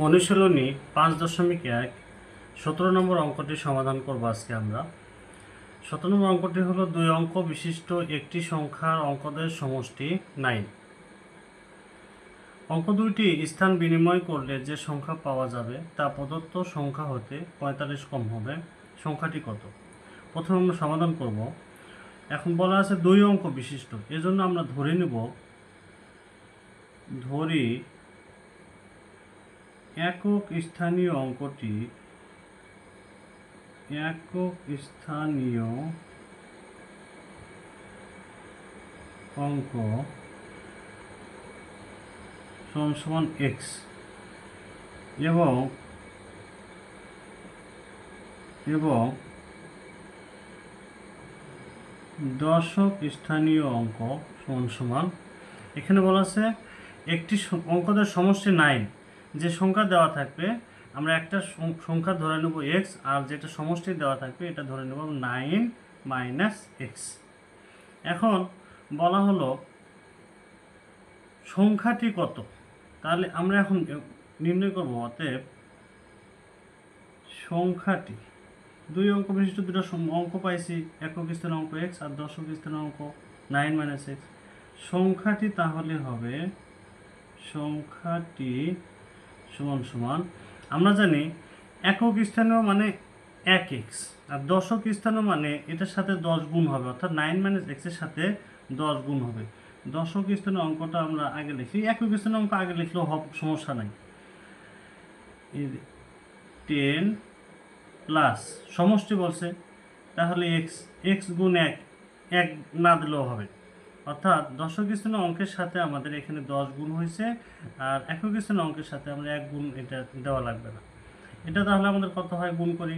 অনুশীলনী 5.1 17 নম্বর অঙ্কটি সমাধান করব আজকে আমরা। 17 নম্বর অঙ্কটি হলো 2 অঙ্ক বিশিষ্ট একটি সংখ্যার অঙ্কদের সমষ্টি 9। অঙ্ক দুইটি স্থান বিনিময় করলে যে সংখ্যা পাওয়া যাবে তা প্রদত্ত সংখ্যা হতে 45 কম হবে। সংখ্যাটি কত? প্রথমে আমরা সমাধান করব। এখন বলা আছে 2 অঙ্ক বিশিষ্ট, এজন্য আমরা ধরি একক স্থানীয় অঙ্কটি অঙ্ক সমান এক্স এবং দশক স্থানীয় অঙ্ক সমান এখানে বলা আছে একটি অঙ্কদের সমষ্টি 9। যে সংখ্যা দেওয়া থাকবে আমরা একটা সংখ্যা ধরে নেব এক্স, আর যেটা সমষ্টি দেওয়া থাকবে এটা ধরে নেব 9 মাইনাস এক্স। এখন বলা হলো সংখ্যাটি কত, তাহলে আমরা এখন নির্ণয় করব। অতএব সংখ্যাটি 2 অঙ্ক বিশিষ্ট দুটো অঙ্ক পাইছি, একক স্থানীয় অঙ্ক এক্স আর দশক স্থানীয় অঙ্ক 9 মাইনাস এক্স। সংখ্যাটি তাহলে হবে সংখ্যাটি সমান আমরা জানি একক স্থানীয় মানে 1x, আর দশক স্থানীয় মানে এটার সাথে 10 গুণ হবে, অর্থাৎ 9 মাইনাস এক্সের সাথে 10 গুণ হবে। দশক স্থানীয় অঙ্কটা আমরা আগে লিখি, একক স্থানীয় অঙ্ক আগে লিখলেও সমস্যা নাই। 10 প্লাস সমষ্টি বলছে, তাহলে এক্স গুণ 1 না দিলেও হবে, অর্থাৎ দশক স্থানীয় অঙ্কের সাথে আমাদের এখানে 10 গুণ হয়েছে, আর একক স্থানীয় অঙ্কের সাথে আমরা 1 গুণ এটা দেওয়া লাগবে না। এটা তাহলে আমাদের কত হয় গুণ করি,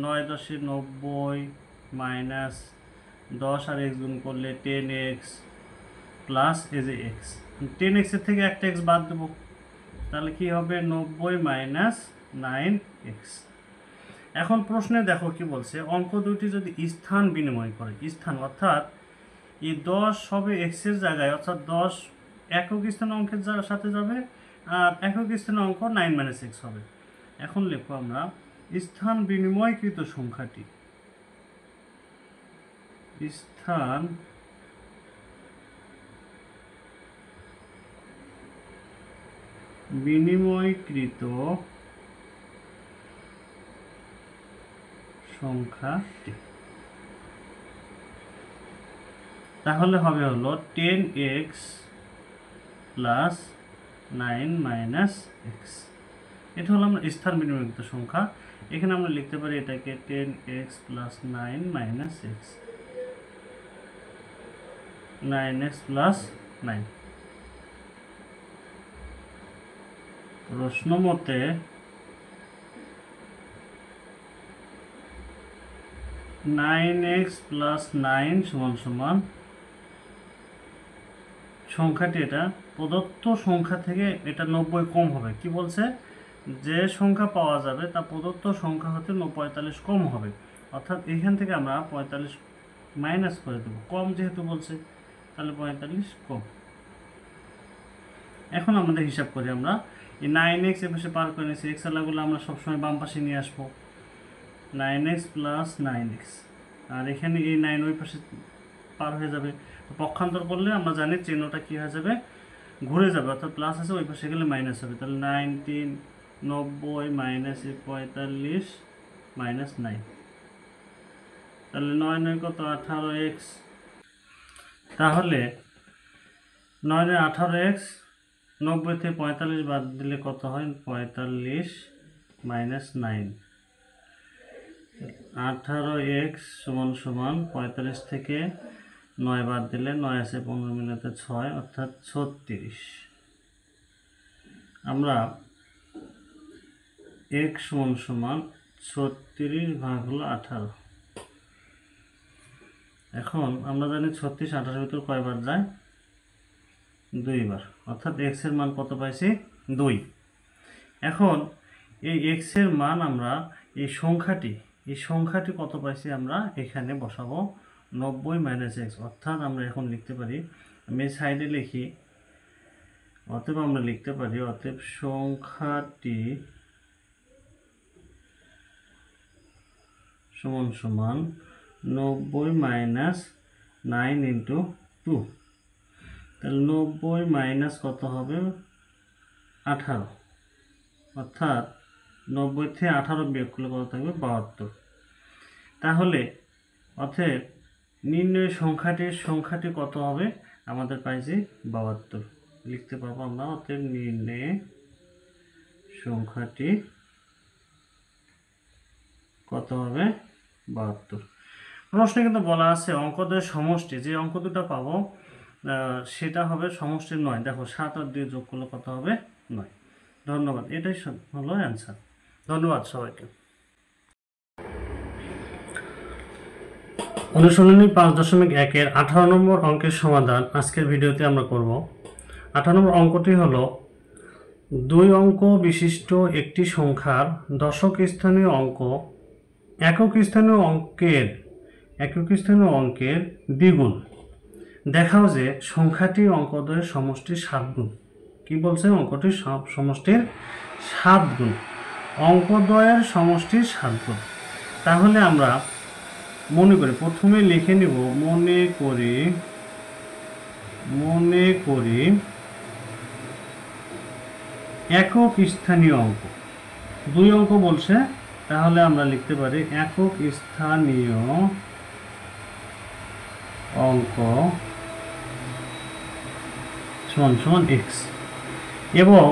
9 10 90 মাইনাস 10 আর এক্স গুণ করলে 10x প্লাস এই যে এক্স, 10x এর থেকে একটা এক্স বাদ দেবো, তাহলে কি হবে 90 মাইনাস 9x। এখন প্রশ্নে দেখো কি বলছে, অঙ্ক দুটি যদি স্থান বিনিময় করে, স্থান অর্থাৎ এই 10 হবে এক্স এর জায়গায়, অর্থাৎ 10 একক স্থানীয় অঙ্কের সাথে যাবে, আর একক স্থানীয় অঙ্ক 9 মাইনাস এক্স হবে। এখন লিখবো আমরা স্থান বিনিময়কৃত সংখ্যাটি, স্থান বিনিময়কৃত সংখ্যাটি, তাহলে হবে হলো 10x প্লাস 9 মাইনাস এক্স। এটা হলো আমরা স্থান বিনিময়কৃত সংখ্যা। এখানে আমরা লিখতে পারি এটাকে 10x plus 9 minus x, 9x plus 9। প্রশ্ন মতে 9x প্লাস 9 সমান সংখ্যাটি, এটা প্রদত্ত সংখ্যা থেকে এটা 90 কম হবে। কি বলছে, যে সংখ্যা পাওয়া যাবে তা প্রদত্ত সংখ্যা হতে 45 কম হবে, অর্থাৎ এখান থেকে আমরা 45 মাইনাস করে দেবো, কম যেহেতু বলছে তাহলে 45 কম। এখন আমাদের হিসাব করি, আমরা এই 9x এর পাশে পার করে নিয়েছি, এক্স আলাগুলো আমরা সবসময় বাম পাশে নিয়ে আসবো, 9x প্লাস 9x, আর এখানে এই 9 ওই পাশে পার হয়ে যাবে, পক্ষান্তর করলে আমরা জানি চিহ্নটা কি হয়ে যাবে, ঘুরে যাবে, অর্থাৎ প্লাস আছে ওই পাশে গেলে মাইনাস হবে, তাহলে 19 90 মাইনাস 45 মাইনাস 9, তাহলে 9 9 কত 18x, তাহলে 9 18x, 90 থেকে 45 বাদ দিলে কত হয় 45 মাইনাস 9, 18x সমান 45 থেকে 9 বাদ দিলে 9 আছে 15 মিনিটে 6, অর্থাৎ 36। আমরা x সমান 36 ভাগ হলো 18। এখন আমরা জানি 36 28 ভিতর কয়বার যায়, 2 বার, অর্থাৎ x এর মান কত পাইছি 2। এখন এই x এর মান আমরা এই সংখ্যাটি কত পাইছি আমরা এখানে বসাবো, 90 মাইনাস এক্স, অর্থাৎ আমরা এখন লিখতে পারি, আমি সাইডে লিখি অতএব আমরা লিখতে পারি অতএব সংখ্যাটি সমান সমান 90 মাইনাস 9 ইন্টু 2। তাহলে 90 মাইনাস কত হবে 18, অর্থাৎ 90 থেকে 18 বিয়োগ করলে কত থাকবে 72। তাহলে অতএব নির্ণয় সংখ্যাটি কত হবে আমাদের পাইছি 72, লিখতে পারবো আমরা অতএব নির্ণয় সংখ্যাটি কত হবে 72। প্রশ্নে কিন্তু বলা আছে অঙ্কদের সমষ্টি, যে অঙ্ক দুটো পাবো সেটা হবে সমষ্টির 9। দেখো 7 আর 2 যোগ করলে কত হবে 9। ধন্যবাদ, এটাই হলো অ্যান্সার। ধন্যবাদ সবাইকে। অনুশীলনী 5.1-এর 18 নম্বর অঙ্কের সমাধান আজকের ভিডিওতে আমরা করব। 18 নম্বর অঙ্কটি হলো 2 অঙ্ক বিশিষ্ট একটি সংখ্যার দশক স্থানীয় অঙ্ক একক স্থানীয় অঙ্কের দ্বিগুণ। দেখাও যে সংখ্যাটি অঙ্কদ্বয়ের সমষ্টির 7 গুণ। কি বলছে? অঙ্কটির সমষ্টির 7 গুণ, অঙ্কদ্বয়ের সমষ্টির 7 গুণ। তাহলে আমরা মনে করি, প্রথমে লিখে নিব মনে করি একক স্থানীয় অঙ্ক। 2 অঙ্ক বলছে, তাহলে আমরা লিখতে পারি একক স্থানীয় অঙ্ক সমান সমান x, এবং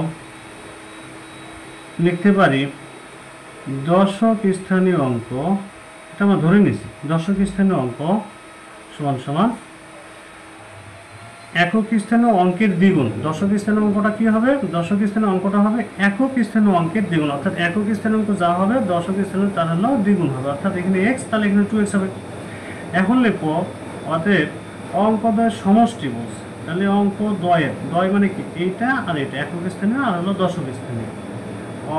লিখতে পারি দশক স্থানীয় অঙ্ক, এটা আমরা ধরে নিছি, দশক স্থানীয় অঙ্ক সমান সমান একক স্থানীয় অঙ্কের দ্বিগুণ। দশক স্থানীয় অঙ্কটা কি হবে? দশক স্থানীয় অঙ্কটা হবে একক স্থানীয় অঙ্কের দ্বিগুণ, অর্থাৎ একক স্থানীয় অঙ্ক যা হবে দশক স্থানীয় তার হলো দ্বিগুণ হবে, অর্থাৎ এখানে x, তাহলে এখানে 2x হবে। এখন লিখবো অতএব অঙ্কদ্বয়ের সমষ্টি বলছে, তাহলে অঙ্কদ্বয়ের, দ্বয় মানে কি? এইটা আর এটা, একক স্থানীয় আর হলো দশক স্থানীয়।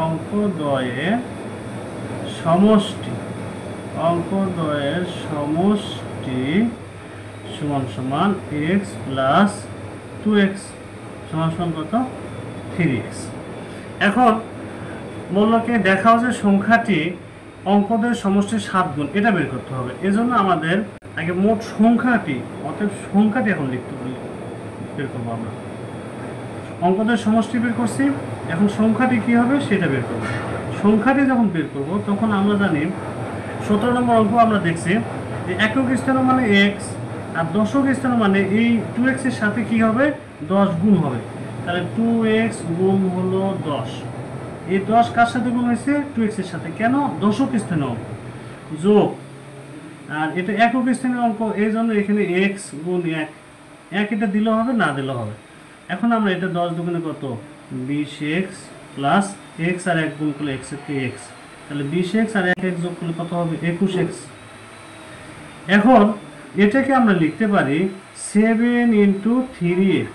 অঙ্কদ্বয়ের সমষ্টি সমান সমান x প্লাস 2x সমান সমান কত? 3x। এখন বললো কি দেখাও যে সংখ্যাটি অঙ্কদ্বয়ের সমষ্টির 7 গুণ, এটা বের করতে হবে। এজন্য আমাদের আগে মোট সংখ্যাটি, অতএব সংখ্যাটি এখন বের করবো আমরা। অঙ্কদ্বয়ের সমষ্টি বের করছি, এখন সংখ্যাটি কি হবে সেটা বের করবো। সংখ্যাটি যখন বের করব তখন আমরা জানি 17 নম্বর অঙ্ক আমরা দেখছি যে একক স্থানীয় মানে x, আর দশক স্থানীয় মানে এই 2x এর সাথে কি হবে? 10 গুণ হবে। তাহলে 2x গুণ হলো 10। এই 10 কার সাথে গুণ হয়েছে? 2x এর সাথে। কেন? দশক স্থানীয় অঙ্ক যোগ, আর এটা একক স্থানীয় অঙ্ক, এই জন্য এখানে x গুণ 1, এটা দিলেও হবে, না দিলেও হবে। এখন আমরা এটা 10 দুগুণে কত? 20x প্লাস x আর 1 গুণ করলে x এর x, তাহলে 20x আর 1x যোগ করলে কত হবে? 21x। এখন এটাকে আমরা লিখতে পারি 7 ইন্টু 3x।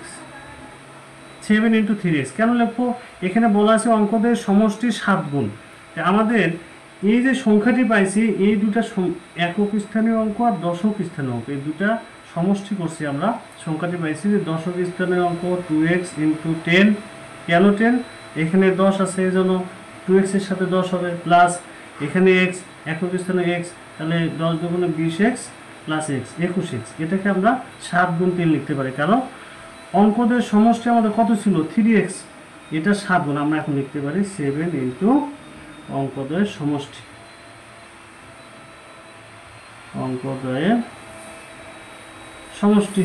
7 ইন্টু 3x কেন লিখবো? এখানে বলা আছে অঙ্কদের সমষ্টির 7 গুণ। আমাদের এই যে সংখ্যাটি পাইছি, এই দুটা একক স্থানীয় অঙ্ক আর দশক স্থানীয় অঙ্ক, এই দুটা সমষ্টি করছি আমরা, সংখ্যাটি পাইছি যে দশক স্থানীয় অঙ্ক 2x ইন্টু 10। কেন 10? এখানে 10 আছে, এই জন্য 2x এর সাথে 10 হবে, প্লাস এখানে x, একক স্থানীয় x, তাহলে 10 দুগুণে 20x প্লাস x 21x। এটাকে আমরা 7 গুণ 3 লিখতে পারি, কারণ অঙ্কদের সমষ্টি আমাদের কত ছিল? 3x, এটা 7 গুণ। আমরা এখন লিখতে পারি 7 ইন্টু অঙ্কদ্বয়ের সমষ্টি, অঙ্কদ্বয়ের সমষ্টি।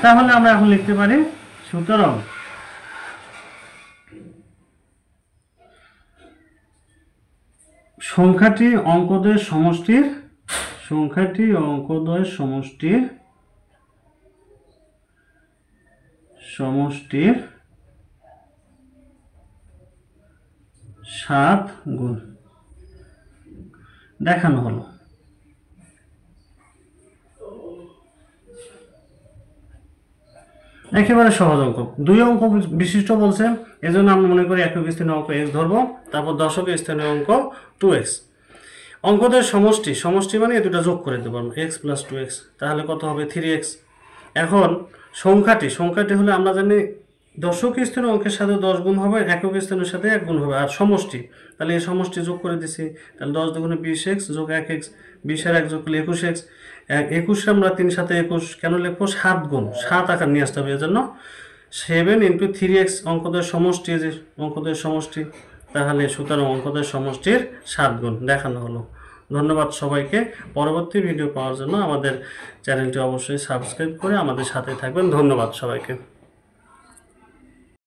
তাহলে আমরা এখন লিখতে পারি সুতরাং সংখ্যাটি অঙ্কদ্বয়ের সমষ্টির 7 গুণ দেখানো হলো। একেবারে সহজ অঙ্ক, 2 অঙ্ক বিশিষ্ট বলছে, এজন্য আমরা মনে করি একক স্থানীয় অঙ্ক x ধরবো, তারপর দশক স্থানীয় অঙ্ক 2x। অঙ্কদের সমষ্টি মানে এই দুটো যোগ করে দেবো x প্লাস 2x, তাহলে কত হবে? 3x। এখন সংখ্যাটি হলে আমরা জানি দশক স্থানীয় অঙ্কের সাথে 10 গুণ হবে, একক স্থানের সাথে 1 গুণ হবে। আর সমষ্টি, তাহলে এই সমষ্টি যোগ করে দিছি, তাহলে 10 দুগুণে 20x যোগ 1x, 20 আর 1 যোগ করলে 21x। 21 আমরা 3 সাথে 21 কেন লিখবো? 7 গুণ, 7 আকার নিয়ে আসতে হবে, এর জন্য 7 × 3x অঙ্কদের সমষ্টি, যে অঙ্কদের সমষ্টি, তাহলে সুতরাং অঙ্কদের সমষ্টির 7 গুণ দেখানো হলো। ধন্যবাদ সবাইকে। পরবর্তী ভিডিও পাওয়ার জন্য আমাদের চ্যানেলটি অবশ্যই সাবস্ক্রাইব করে আমাদের সাথে থাকবেন। ধন্যবাদ সবাইকে।